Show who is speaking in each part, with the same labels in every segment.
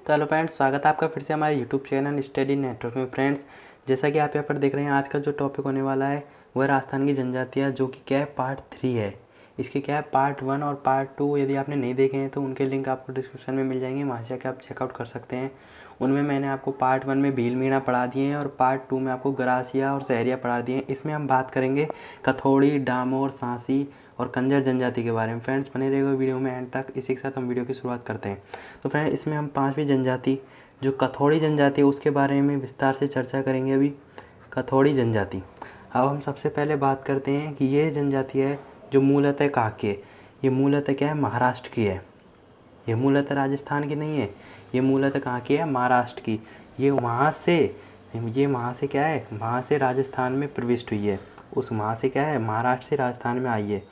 Speaker 1: तो hello friends, स्वागत है आपका फिर से हमारे यूट्यूब चैनल स्टडी नेटवर्क में। फ्रेंड्स, जैसा कि आप यहाँ पर देख रहे हैं, आज का जो टॉपिक होने वाला है वह राजस्थान की जनजातियाँ, जो कि क्या है पार्ट 3 है। इसके क्या है पार्ट 1 और पार्ट 2 यदि आपने नहीं देखे हैं तो उनके लिंक आपको डिस्क्रिप्शन में मिल जाएंगे, वहाँ से जाकर आप चेकआउट कर सकते हैं। उनमें मैंने आपको पार्ट 1 में भील मीणा पढ़ा दिए हैं और पार्ट 2 में आपको गरासिया और सहरिया पढ़ा दिए हैं। इसमें हम बात करेंगे कथोड़ी, डामोर, सांसी और कंजर जनजाति के बारे में। फ्रेंड्स, बने रहेगा वीडियो में एंड तक। इसी के साथ हम वीडियो की शुरुआत करते हैं। तो फ्रेंड, इसमें हम 5वीं जनजाति जो कथोड़ी जनजाति है उसके बारे में विस्तार से चर्चा करेंगे। अभी कथोड़ी जनजाति, अब हम सबसे पहले बात करते हैं कि ये जनजाति है जो मूलतः कहाँ की है। ये मूलतः क्या है, महाराष्ट्र की है। ये मूलतः राजस्थान की नहीं है, ये मूलतः कहाँ की है, महाराष्ट्र की। ये वहाँ से क्या है, वहाँ से राजस्थान में प्रविष्ट हुई है। उस वहाँ से क्या है, महाराष्ट्र से राजस्थान में आई है।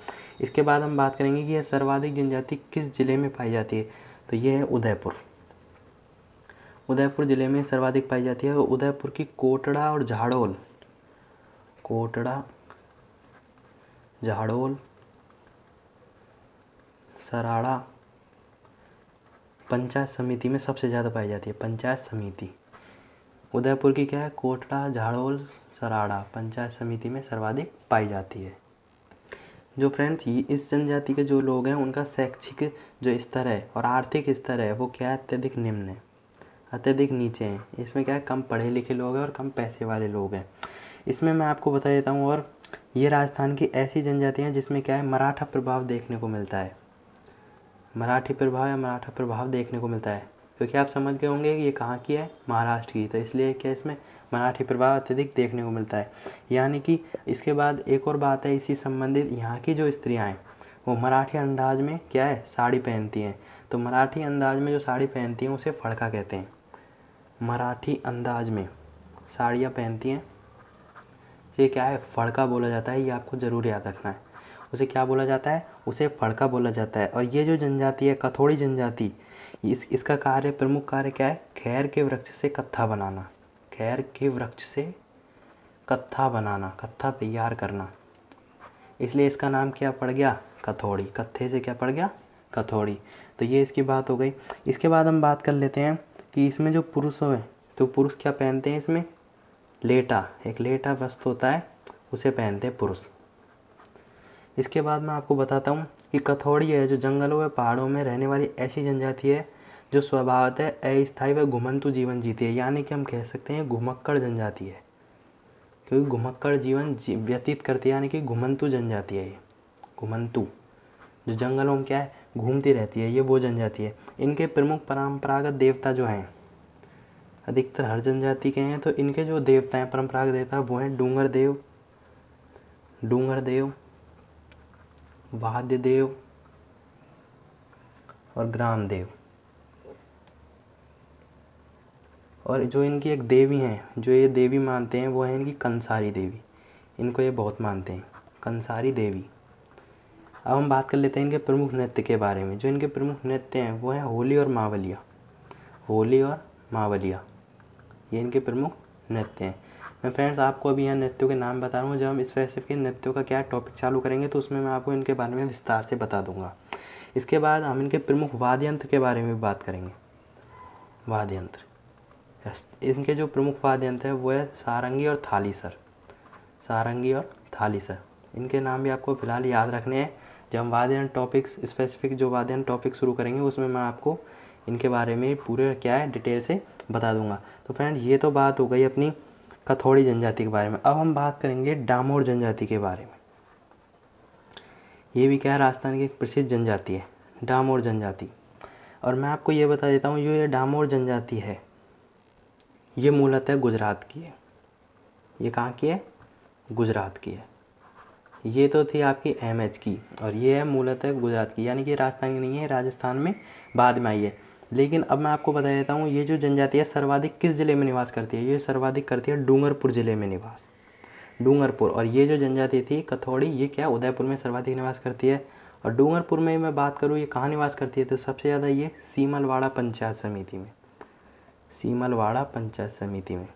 Speaker 1: इसके बाद हम बात करेंगे कि यह सर्वाधिक जनजाति किस जिले में पाई जाती है। तो ये है उदयपुर। उदयपुर ज़िले में सर्वाधिक पाई जाती है। उदयपुर की कोटड़ा और झाड़ोल, कोटड़ा, झाड़ोल, सराड़ा पंचायत समिति में सबसे ज़्यादा पाई जाती है। पंचायत समिति उदयपुर की क्या है, कोटड़ा, झाड़ोल, सराड़ा पंचायत समिति में सर्वाधिक पाई जाती है। जो फ्रेंड्स, इस जनजाति के जो लोग हैं उनका शैक्षिक जो स्तर है और आर्थिक स्तर है वो क्या है, अत्यधिक निम्न है, अत्यधिक नीचे हैं। इसमें क्या है, कम पढ़े लिखे लोग हैं और कम पैसे वाले लोग हैं। इसमें मैं आपको बता देता हूँ। और ये राजस्थान की ऐसी जनजातियाँ हैं जिसमें क्या है, मराठा प्रभाव देखने को मिलता है। मराठी प्रभाव या मराठा प्रभाव देखने को मिलता है, क्योंकि आप समझ गए होंगे कि ये कहाँ की है, महाराष्ट्र की। तो इसलिए क्या इसमें मराठी प्रभाव अत्यधिक देखने को मिलता है। यानी कि इसके बाद एक और बात है इसी संबंधित, यहाँ की जो स्त्रियाँ हैं वो मराठी अंदाज में क्या है, साड़ी पहनती हैं। तो मराठी अंदाज में जो साड़ी पहनती हैं उसे फड़का कहते हैं। मराठी अंदाज में साड़ियाँ पहनती हैं, ये क्या है, फड़का बोला जाता है। ये आपको ज़रूर याद रखना है। उसे क्या बोला जाता है, उसे फड़का बोला जाता है। और ये जो जनजाति है कथोड़ी जनजाति, इसका कार्य, प्रमुख कार्य क्या है, खैर के वृक्ष से कत्था बनाना। खैर के वृक्ष से कत्था बनाना, कत्था तैयार करना। इसलिए इसका नाम क्या पड़ गया, कथोड़ी। कत्थे से क्या पड़ गया, कथोड़ी। तो ये इसकी बात हो गई। इसके बाद हम बात कर लेते हैं कि इसमें जो पुरुष हैं, तो पुरुष क्या पहनते हैं इसमें, लेटा, एक लेटा वस्त्र होता है उसे पहनते हैं पुरुष। इसके बाद मैं आपको बताता हूँ कि कथोड़ी है जो जंगलों व पहाड़ों में रहने वाली ऐसी जनजाति है जो स्वभावतः अस्थायी व घुमंतु जीवन जीती है। यानी कि हम कह सकते हैं घुमक्कड़ जनजाति है, क्योंकि घुमक्कड़ जीवन व्यतीत करती है। यानी कि घुमंतु जनजाति है ये, घुमंतु जो जंगलों में क्या है, घूमती रहती है, ये वो जनजाति है। इनके प्रमुख परंपरागत देवता जो हैं, अधिकतर हर जनजाति के हैं, तो इनके जो देवता हैं, परंपरागत देवता, वो हैं डूंगर देव, डूंगर देव, वाद्य देव और ग्राम देव। और जो इनकी एक देवी हैं, जो ये देवी मानते हैं, वो है इनकी कंसारी देवी। इनको ये बहुत मानते हैं, कंसारी देवी। अब हम बात कर लेते हैं इनके प्रमुख नृत्य के बारे में। जो इनके प्रमुख नृत्य हैं वो हैं होली और मावलिया। होली और मावलिया ये इनके प्रमुख नृत्य हैं। मैं फ्रेंड्स आपको अभी यहाँ नृत्यों के नाम बता रहा हूँ। जब हम स्पेसिफिक नृत्यों का क्या टॉपिक चालू करेंगे तो उसमें मैं आपको इनके बारे में विस्तार से बता दूंगा। इसके बाद हम इनके प्रमुख वाद्य यंत्र के बारे में बात करेंगे। वाद्य यंत्र, इनके जो प्रमुख वाद्य यंत्र है वो है सारंगी और थालीसर। सारंगी और थालीसर, इनके नाम भी आपको फिलहाल याद रखने हैं। जब हम वाद्य यंत्र टॉपिक्स, स्पेसिफिक जो वाद्य यंत्र टॉपिक शुरू करेंगे उसमें मैं आपको इनके बारे में पूरे क्या है डिटेल से बता दूंगा। तो फ्रेंड, ये तो बात हो गई अपनी कथोड़ी जनजाति के बारे में। अब हम बात करेंगे डामोर जनजाति के बारे में। ये भी क्या है, राजस्थान की एक प्रसिद्ध जनजाति है, डामोर जनजाति। और मैं आपको ये बता देता हूँ, जो ये डामोर जनजाति है ये मूलतः गुजरात की है। ये कहाँ की है, गुजरात की है। ये तो थी आपकी एमएच की, और ये है मूलतः गुजरात की। यानी कि राजस्थान की नहीं है, राजस्थान में बाद में आई है। लेकिन अब मैं आपको बता देता हूँ, ये जो जनजाति है सर्वाधिक किस ज़िले में निवास करती है। ये सर्वाधिक करती है डूंगरपुर ज़िले में निवास, डूंगरपुर। और ये जो जनजाति थी कथोड़ी, ये क्या उदयपुर में सर्वाधिक निवास करती है। और डूंगरपुर में मैं बात करूँ ये कहाँ निवास करती है, तो सबसे ज़्यादा ये सीमलवाड़ा पंचायत समिति में। सीमलवाड़ा पंचायत समिति में,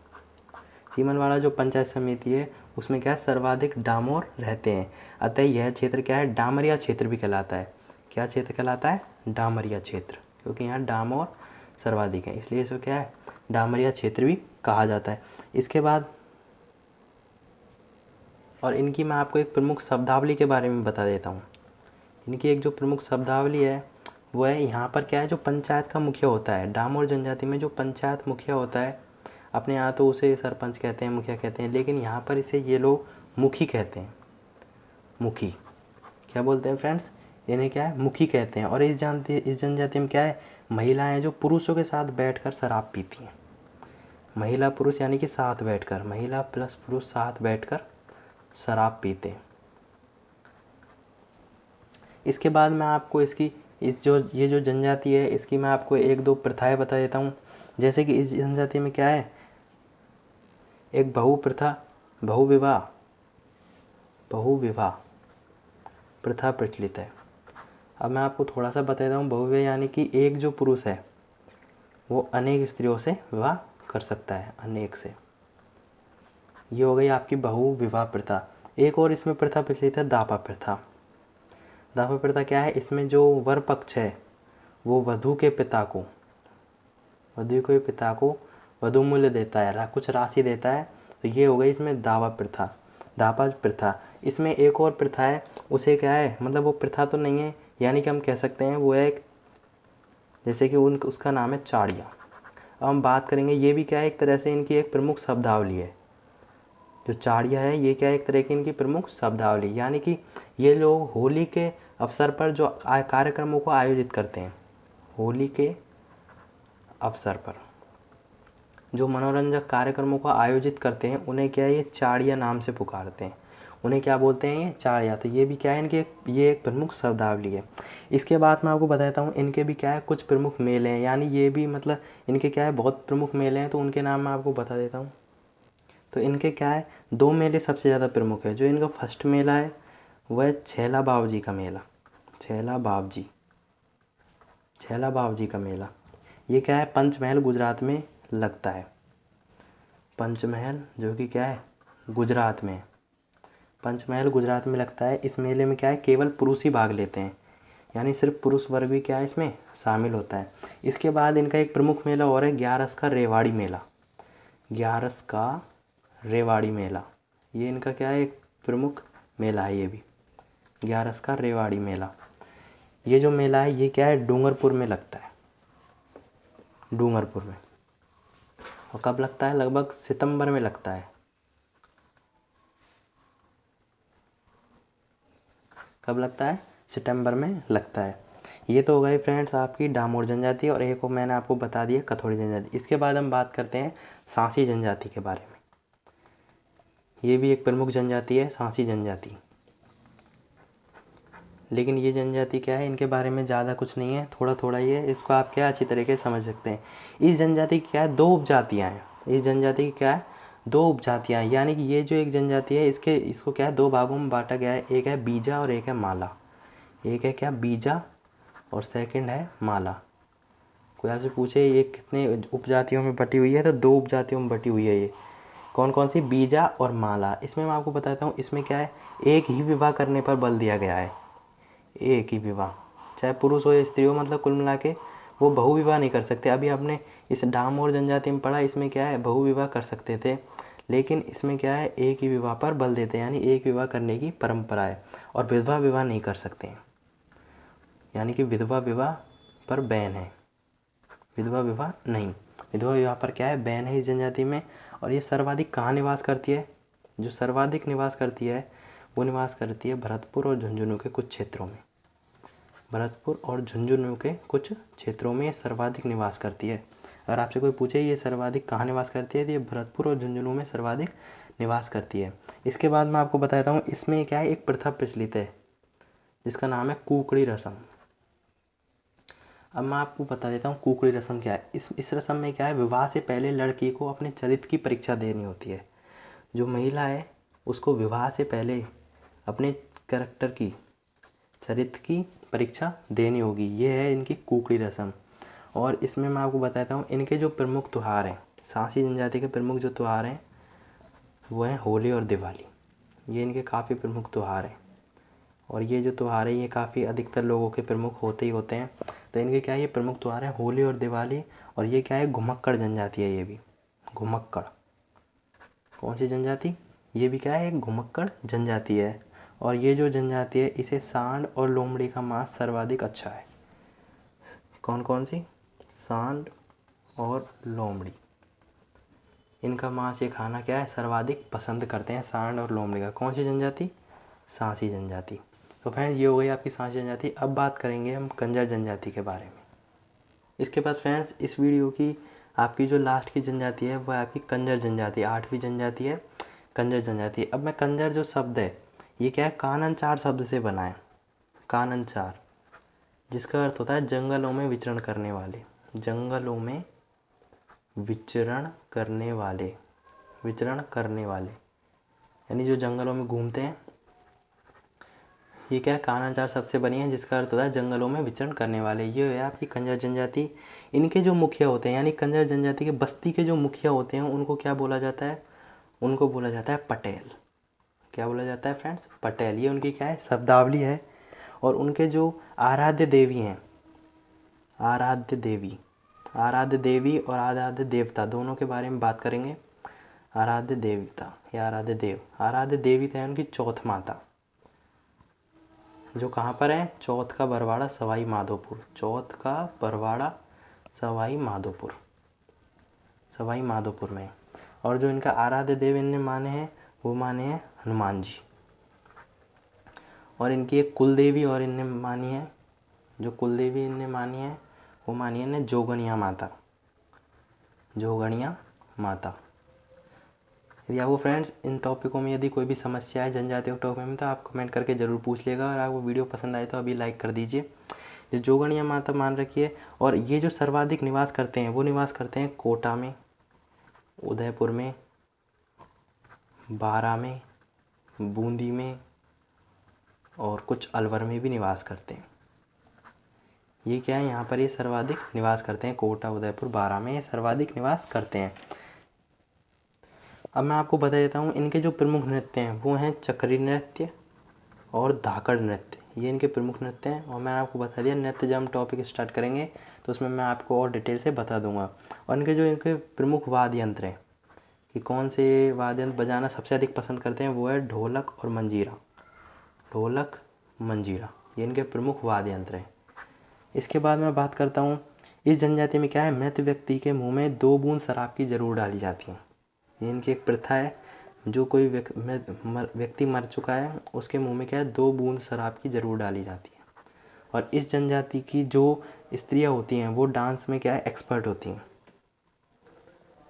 Speaker 1: सीमलवाड़ा जो पंचायत समिति है उसमें क्या है, सर्वाधिक डामोर रहते हैं। अतः यह क्षेत्र क्या है, डामरिया क्षेत्र भी कहलाता है। क्या क्षेत्र कहलाता है, डामरिया क्षेत्र, क्योंकि यहाँ डामोर सर्वाधिक हैं, इसलिए इसको क्या है, डामरिया क्षेत्र भी कहा जाता है। इसके बाद और इनकी मैं आपको एक प्रमुख शब्दावली के बारे में बता देता हूँ। इनकी एक जो प्रमुख शब्दावली है वो है, यहाँ पर क्या है, जो पंचायत का मुखिया होता है, डामोर जनजाति में जो पंचायत मुखिया होता है, अपने यहाँ तो उसे सरपंच कहते हैं, मुखिया कहते हैं, लेकिन यहाँ पर इसे ये लोग मुखी कहते हैं। मुखी क्या बोलते हैं फ्रेंड्स, इन्हें क्या है, मुखी कहते हैं। और इस जनजाति में क्या है, महिलाएं जो पुरुषों के साथ बैठकर शराब पीती हैं। महिला पुरुष यानी कि साथ बैठकर, महिला प्लस पुरुष साथ बैठकर शराब पीते हैं। इसके बाद मैं आपको इसकी ये जो जनजाति है इसकी मैं आपको एक दो प्रथाएं बता देता हूँ। जैसे कि इस जनजाति में क्या है, एक बहुविवाह प्रथा प्रचलित है। अब मैं आपको थोड़ा सा बता देता हूँ। बहुविवाह यानी कि एक जो पुरुष है वो अनेक स्त्रियों से विवाह कर सकता है, अनेक से। ये हो गई आपकी बहुविवाह प्रथा। एक और इसमें प्रथा प्रचलित है, दापा प्रथा। दापा प्रथा क्या है, इसमें जो वर पक्ष है वो वधू के पिता को वधू मूल्य देता है, कुछ राशि देता है, तो ये हो गई इसमें दापा प्रथा। इसमें एक और प्रथा है, उसे क्या है, मतलब वो प्रथा तो नहीं है, यानी कि हम कह सकते हैं वो है, जैसे कि उसका नाम है चाड़िया। अब हम बात करेंगे, ये भी क्या है, एक तरह से इनकी एक प्रमुख शब्दावली है। जो चाड़िया है ये क्या है, एक तरह की इनकी प्रमुख शब्दावली, यानी कि ये लोग होली के अवसर पर जो कार्यक्रमों को आयोजित करते हैं, होली के अवसर पर जो मनोरंजक कार्यक्रमों को आयोजित करते हैं, उन्हें क्या है, ये चाड़िया नाम से पुकारते हैं। उन्हें क्या बोलते हैं, ये चाड़िया। तो ये भी क्या है, इनके ये एक प्रमुख शब्दावली है। इसके बाद मैं आपको बताता हूँ, इनके भी क्या है, कुछ प्रमुख मेले हैं, यानी ये भी मतलब इनके क्या है, बहुत प्रमुख मेले हैं, तो उनके नाम मैं आपको बता देता हूँ। तो इनके क्या है, दो मेले सबसे ज़्यादा प्रमुख है। जो इनका फर्स्ट मेला है वह है छैला बावजी का मेला। छैला बावजी का मेला, ये क्या है, पंचमहल गुजरात में लगता है। पंचमहल जो कि क्या है, गुजरात में, पंचमहल गुजरात में लगता है। इस मेले में क्या है, केवल पुरुष ही भाग लेते हैं, यानी सिर्फ पुरुष वर्ग भी क्या है इसमें शामिल होता है। इसके बाद इनका एक प्रमुख मेला और है, ग्यारस का रेवाड़ी मेला। ये इनका क्या है, एक प्रमुख मेला है, ये भी ग्यारस का रेवाड़ी मेला। ये जो मेला है ये क्या है, डूंगरपुर में लगता है, डूंगरपुर में। और कब लगता है, लगभग सितंबर में लगता है। कब लगता है, सितंबर में लगता है। ये तो हो गई फ्रेंड्स आपकी डामोर जनजाति, और एक और मैंने आपको बता दिया कथोड़ी जनजाति। इसके बाद हम बात करते हैं सांसी जनजाति के बारे में। ये भी एक प्रमुख जनजाति है, सांसी जनजाति। लेकिन ये जनजाति क्या है, इनके बारे में ज़्यादा कुछ नहीं है, थोड़ा थोड़ा ही है, इसको आप क्या अच्छी तरीके से समझ सकते हैं। इस जनजाति की क्या है, दो उपजातियाँ हैं। इस जनजाति की क्या है, दो उपजातियाँ हैं, यानी कि ये जो एक जनजाति है इसको क्या है, दो भागों में बांटा गया है। एक है बीजा और एक है माला। एक है क्या, बीजा, और सेकंड है माला। कोई आपसे पूछे ये कितने उपजातियों में बटी हुई है, तो दो उपजातियों में बटी हुई है। ये कौन कौन सी, बीजा और माला। इसमें मैं आपको बताता हूँ, इसमें क्या है, एक ही विवाह करने पर बल दिया गया है। एक ही विवाह, चाहे पुरुष हो या स्त्री हो, मतलब कुल मिला के वो बहुविवाह नहीं कर सकते। अभी आपने इस डामोर जनजाति में पढ़ा, इसमें क्या है, बहुविवाह कर सकते थे, लेकिन इसमें क्या है, एक ही विवाह पर बल देते हैं, यानी एक विवाह करने की परंपरा है। और विधवा विवाह नहीं कर सकते हैं, यानी कि विधवा विवाह पर बैन है, विधवा विवाह नहीं। विधवा विवाह पर क्या है, बैन है इस जनजाति में। और ये सर्वाधिक कहाँ निवास करती है, जो सर्वाधिक निवास करती है वो निवास करती है भरतपुर और झुंझुनू के कुछ क्षेत्रों में। भरतपुर और झुंझुनू के कुछ क्षेत्रों में सर्वाधिक निवास करती है। अगर आपसे कोई पूछे ये सर्वाधिक कहाँ निवास करती है, तो ये भरतपुर और झुंझुनू में सर्वाधिक निवास करती है। इसके बाद मैं आपको बताता हूँ, इसमें क्या है, एक प्रथा प्रचलित है जिसका नाम है कुकड़ी रस्म। अब मैं आपको बता देता हूँ कुकड़ी रस्म क्या है। इस रस्म में क्या है, विवाह से पहले लड़की को अपने चरित्र की परीक्षा देनी होती है। जो महिला है उसको विवाह से पहले अपने कैरेक्टर की, चरित्र की परीक्षा देनी होगी। ये है इनकी कुकड़ी रस्म। और इसमें मैं आपको बताता हूँ, इनके जो प्रमुख त्यौहार हैं, सांसी जनजाति के प्रमुख जो त्यौहार हैं वो हैं होली और दिवाली। ये इनके काफ़ी प्रमुख त्यौहार हैं, और ये जो त्यौहार है ये काफ़ी अधिकतर लोगों के प्रमुख होते ही होते हैं। तो इनके क्या है, ये प्रमुख त्योहार हैं होली और दिवाली। और ये क्या है, घुमक्कड़ जनजाति है, ये भी घुमक्कड़। कौन सी जनजाति, ये भी क्या है, एक घुमक्कड़ जनजाति है। और ये जो जनजाति है इसे सांड और लोमड़ी का मांस सर्वाधिक अच्छा है। कौन कौन सी, सांड और लोमड़ी, इनका मांस ये खाना क्या है, सर्वाधिक पसंद करते हैं सांड और लोमड़ी का। कौन सी जनजाति, सांसी जनजाति। तो फ्रेंड्स ये हो गई आपकी सांसी जनजाति। अब बात करेंगे हम कंजर जनजाति के बारे में। इसके बाद फ्रेंड्स इस वीडियो की आपकी जो लास्ट की जनजाति है वह आपकी कंजर जनजाति, 8वीं जनजाति है कंजर जनजाति। अब मैं कंजर जो शब्द है ये क्या है, काननचार शब्द से बना है, काननचार, जिसका अर्थ होता है जंगलों में विचरण करने वाले, जंगलों में विचरण करने वाले, विचरण करने वाले यानी जो जंगलों में घूमते हैं। ये क्या है, कानाचार शब्द से बनी है जिसका अर्थ होता है जंगलों में विचरण करने वाले। ये है आपकी कंजर जनजाति। इनके जो मुखिया होते हैं यानी कंजर जनजाति के बस्ती के जो मुखिया होते हैं उनको क्या बोला जाता है, उनको बोला जाता है पटेल। क्या बोला जाता है फ्रेंड्स, पटेल। ये उनकी क्या है, शब्दावली है। और उनके जो आराध्य देवी हैं, आराध्य देवी, आराध्य देवी और आराध्य देवता दोनों के बारे में बात करेंगे। आराध्य देवता या आराध्य देव, आराध्य देवी है उनकी चौथ माता, जो कहाँ पर है, चौथ का बरवाड़ा सवाई माधोपुर, चौथ का बरवाड़ा सवाई माधोपुर, सवाई माधोपुर में। और जो इनका आराध्य देव इनने माने हैं वो माने हैं हनुमान जी। और इनकी एक कुल देवी और इनने मानी है, जो कुल देवी इनने मानी है वो मानी है इन्हें जोगणिया माता, जोगणिया माता। यदि आपको फ्रेंड्स इन टॉपिकों में यदि कोई भी समस्या है जनजातियों के टॉपिक में तो आप कमेंट करके ज़रूर पूछ लेगा। और आपको वीडियो पसंद आए तो अभी लाइक कर दीजिए। जो जोगणिया माता मान रखी है। और ये जो सर्वाधिक निवास करते हैं वो निवास करते हैं कोटा में, उदयपुर में, बारा में, बूंदी में और कुछ अलवर में भी निवास करते हैं। ये क्या है, यहाँ पर ये सर्वाधिक निवास करते हैं, कोटा, उदयपुर, बारा में ये सर्वाधिक निवास करते हैं। अब मैं आपको बता देता हूँ इनके जो प्रमुख नृत्य हैं वो हैं चक्री नृत्य और धाकड़ नृत्य, ये इनके प्रमुख नृत्य हैं। और मैंने आपको बता दिया नृत्य जब हम टॉपिक स्टार्ट करेंगे तो उसमें मैं आपको और डिटेल से बता दूंगा। और इनके प्रमुख वाद्य यंत्र हैं कि कौन से वाद्य यंत्र बजाना सबसे अधिक पसंद करते हैं, वो है ढोलक और मंजीरा, ढोलक मंजीरा, ये इनके प्रमुख वाद्य यंत्र हैं। इसके बाद मैं बात करता हूँ इस जनजाति में क्या है, मृत व्यक्ति के मुँह में 2 बूंद शराब की जरूर डाली जाती है। ये इनकी एक प्रथा है, जो कोई व्यक्ति मर चुका है उसके मुंह में क्या है 2 बूंद शराब की ज़रूर डाली जाती है। और इस जनजाति की जो स्त्रियां होती हैं वो डांस में क्या है, एक्सपर्ट होती हैं।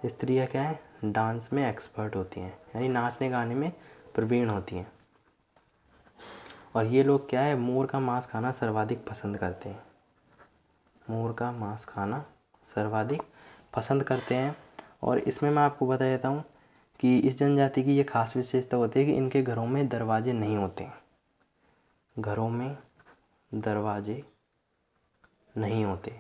Speaker 1: स्त्रियां क्या है, डांस में एक्सपर्ट होती हैं यानी नाचने गाने में प्रवीण होती हैं। और ये लोग क्या है, मोर का मांस खाना सर्वाधिक पसंद करते हैं, मोर का मांस खाना सर्वाधिक पसंद करते हैं। और इसमें मैं आपको बता देता हूँ कि इस जनजाति की ये खास विशेषता होती है कि इनके घरों में दरवाजे नहीं होते हैं, घरों में दरवाजे नहीं होते।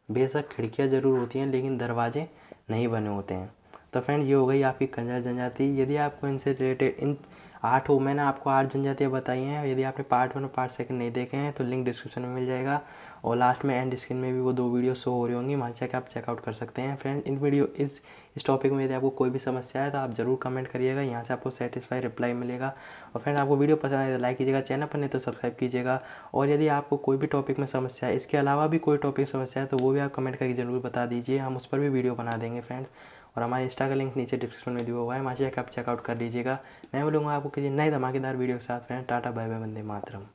Speaker 1: बेशक खिड़कियाँ ज़रूर होती हैं लेकिन दरवाजे नहीं बने होते हैं। तो फ्रेंड ये हो गई आपकी कंजर जनजाति। यदि आपको इनसे रिलेटेड इन 8 मैंने आपको 8 जनजातियाँ बताई हैं। यदि आपने पार्ट 1 और पार्ट 2 नहीं देखे हैं तो लिंक डिस्क्रिप्शन में मिल जाएगा। और लास्ट में एंड स्क्रीन में भी वो 2 वीडियो शो हो रही होंगी, वहाँ से आप चेकआउट कर सकते हैं। फ्रेंड इस टॉपिक में यदि आपको कोई भी समस्या है तो आप ज़रूर कमेंट करिएगा, यहाँ से आपको सेटिस्फाई रिप्लाई मिलेगा। और फ्रेंड आपको वीडियो पसंद आए तो लाइक कीजिएगा, चैनल पर नहीं तो सब्सक्राइब कीजिएगा। और यदि आपको कोई भी टॉपिक में समस्या है, इसके अलावा भी कोई टॉपिक समस्या है तो वो भी आप कमेंट करके ज़रूर बता दीजिए, हम उस पर भी वीडियो बना देंगे फ्रेंड्स। और हमारे इंस्टा का लिंक नीचे डिस्क्रिप्शन में दिया हुआ है, वहाँ से आप चेकआउट कर लीजिएगा। मैं मिलूंगा आपको किसी नए धमाकेदार वीडियो के साथ। Friend tata bye bye, Vande Mataram.